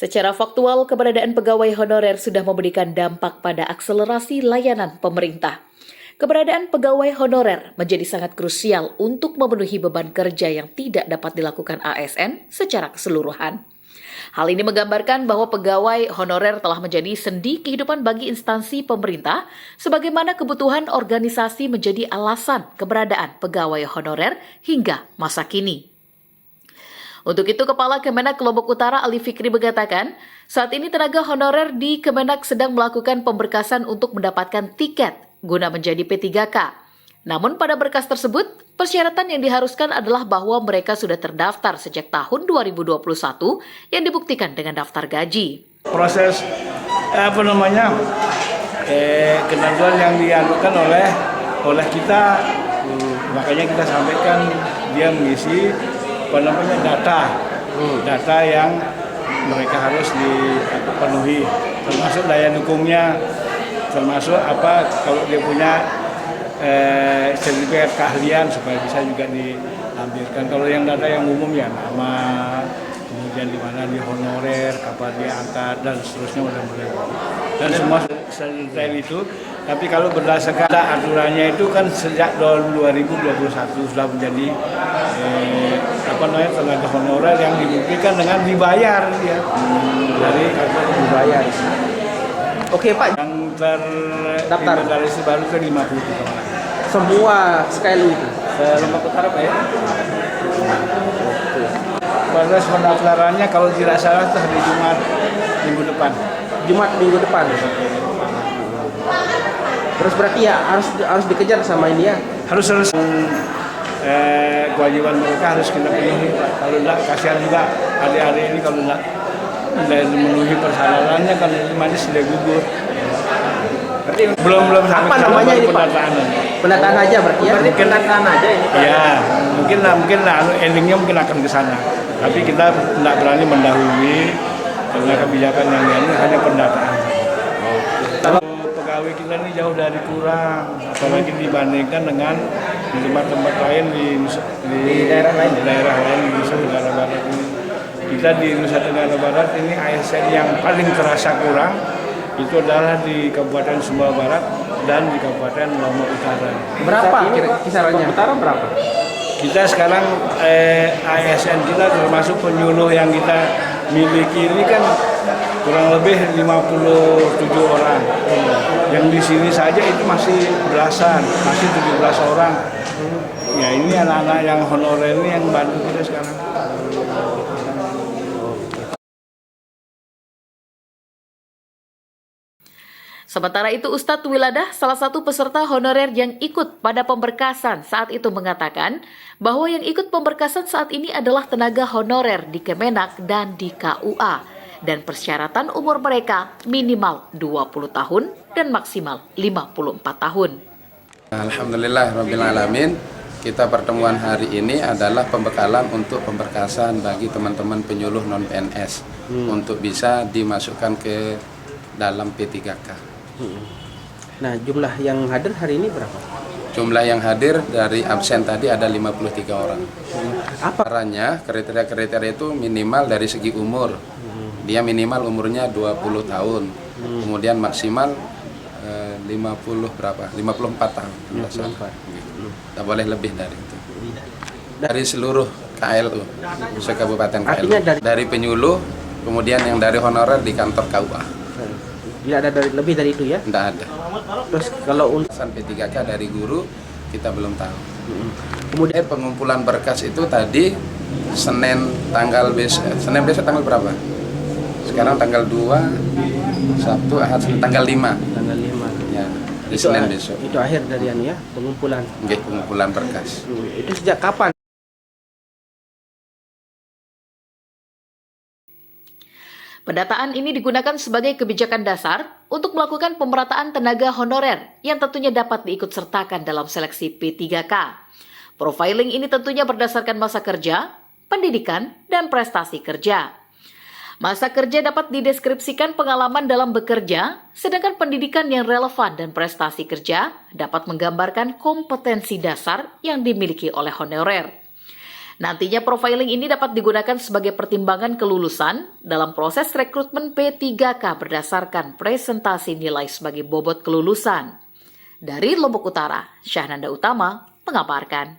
Secara faktual, keberadaan pegawai honorer sudah memberikan dampak pada akselerasi layanan pemerintah. Keberadaan pegawai honorer menjadi sangat krusial untuk memenuhi beban kerja yang tidak dapat dilakukan ASN secara keseluruhan. Hal ini menggambarkan bahwa pegawai honorer telah menjadi sendi kehidupan bagi instansi pemerintah, sebagaimana kebutuhan organisasi menjadi alasan keberadaan pegawai honorer hingga masa kini. Untuk itu, Kepala Kemenak Lombok Utara Ali Fikri mengatakan, saat ini tenaga honorer di Kemenak sedang melakukan pemberkasan untuk mendapatkan tiket guna menjadi P3K. Namun pada berkas tersebut, persyaratan yang diharuskan adalah bahwa mereka sudah terdaftar sejak tahun 2021 yang dibuktikan dengan daftar gaji. Proses ketentuan yang diajukan oleh kita, makanya kita sampaikan dia mengisi data yang mereka harus dipenuhi, termasuk daya dukungnya, termasuk kalau dia punya sertifikat keahlian supaya bisa juga dilampirkan. Kalau yang data yang umum ya nama, kemudian di mana di honorer, kapan dia angkat dan seterusnya dan semua detail itu. Tapi kalau berdasarkan aturannya itu kan sejak tahun 2021 sudah menjadi tenaga honorer yang dibuktikan dengan dibayar ya. Dari dibayar. Oke Pak, yang terdaftar dari baru ke 53 orang. Semua SKLU itu? Lombok Utara Pak ya. Proses pendaftarannya kalau tidak salah itu hari Jumat minggu depan. Jumat minggu depan. Terus berarti ya harus dikejar sama ini ya? Harus kewajiban mereka harus kita penuhi Pak. Kalau tidak kasihan juga adik-adik ini kalau tidak memenuhi persyaratannya kan otomatis sudah gugur. Berarti belum sampai apa namanya ini Pak? Pendataan aja berarti ya? Mungkin pendataan aja ini Pak? Ya, mungkin endingnya mungkin akan ke sana. Tapi kita tidak berani mendahului karena kebijakan yang ini hanya pendataan. Kalau pegawai kita ini jauh dari kurang, apalagi dibandingkan dengan di tempat-tempat lain di daerah lain di Nusa Tenggara Barat ini. Kita di Nusa Tenggara Barat ini ASN yang paling terasa kurang itu adalah di Kabupaten Sumbawa Barat dan di Kabupaten Lombok Utara. Berapa kisarannya? Utara berapa? Kita sekarang ASN kita termasuk penyuluh yang kita miliki ini kan kurang lebih 57 orang. Yang di sini saja itu masih belasan, masih 17 orang. Ya ini anak-anak yang honorer ini yang bantu kita sekarang. Sementara itu, Ustadz Wiladah, salah satu peserta honorer yang ikut pada pemberkasan saat itu mengatakan bahwa yang ikut pemberkasan saat ini adalah tenaga honorer di Kemenak dan di KUA. Dan persyaratan umur mereka minimal 20 tahun dan maksimal 54 tahun. Alhamdulillah Rabbil Alamin, kita pertemuan hari ini adalah pembekalan untuk pemberkasan bagi teman-teman penyuluh non-PNS untuk bisa dimasukkan ke dalam P3K. Nah, jumlah yang hadir hari ini berapa? Jumlah yang hadir dari absen tadi ada 53 orang. Apa Caranya, kriteria itu minimal dari segi umur. Dia minimal umurnya 20 tahun. Kemudian maksimal 54 tahun. Tak boleh lebih dari itu. Dari seluruh KLU, se-Kabupaten KLU. Dari penyuluh, kemudian yang dari honorer di kantor KUA. tidak ada lebih dari itu ya? Tidak ada. Terus kalau untuk P3K dari guru kita belum tahu. Kemudian pengumpulan berkas itu tadi Senin besok tanggal berapa? Sekarang tanggal 2, Sabtu, Ahad, tanggal 5. tanggal 5. Ya, di Senin besok. Itu akhir dari ya, pengumpulan. Oke, pengumpulan berkas. Itu sejak kapan? Pendataan ini digunakan sebagai kebijakan dasar untuk melakukan pemerataan tenaga honorer yang tentunya dapat diikutsertakan dalam seleksi P3K. Profiling ini tentunya berdasarkan masa kerja, pendidikan, dan prestasi kerja. Masa kerja dapat dideskripsikan pengalaman dalam bekerja, sedangkan pendidikan yang relevan dan prestasi kerja dapat menggambarkan kompetensi dasar yang dimiliki oleh honorer. Nantinya profiling ini dapat digunakan sebagai pertimbangan kelulusan dalam proses rekrutmen P3K berdasarkan presentasi nilai sebagai bobot kelulusan. Dari Lombok Utara, Syahnanda Utama mengabarkan.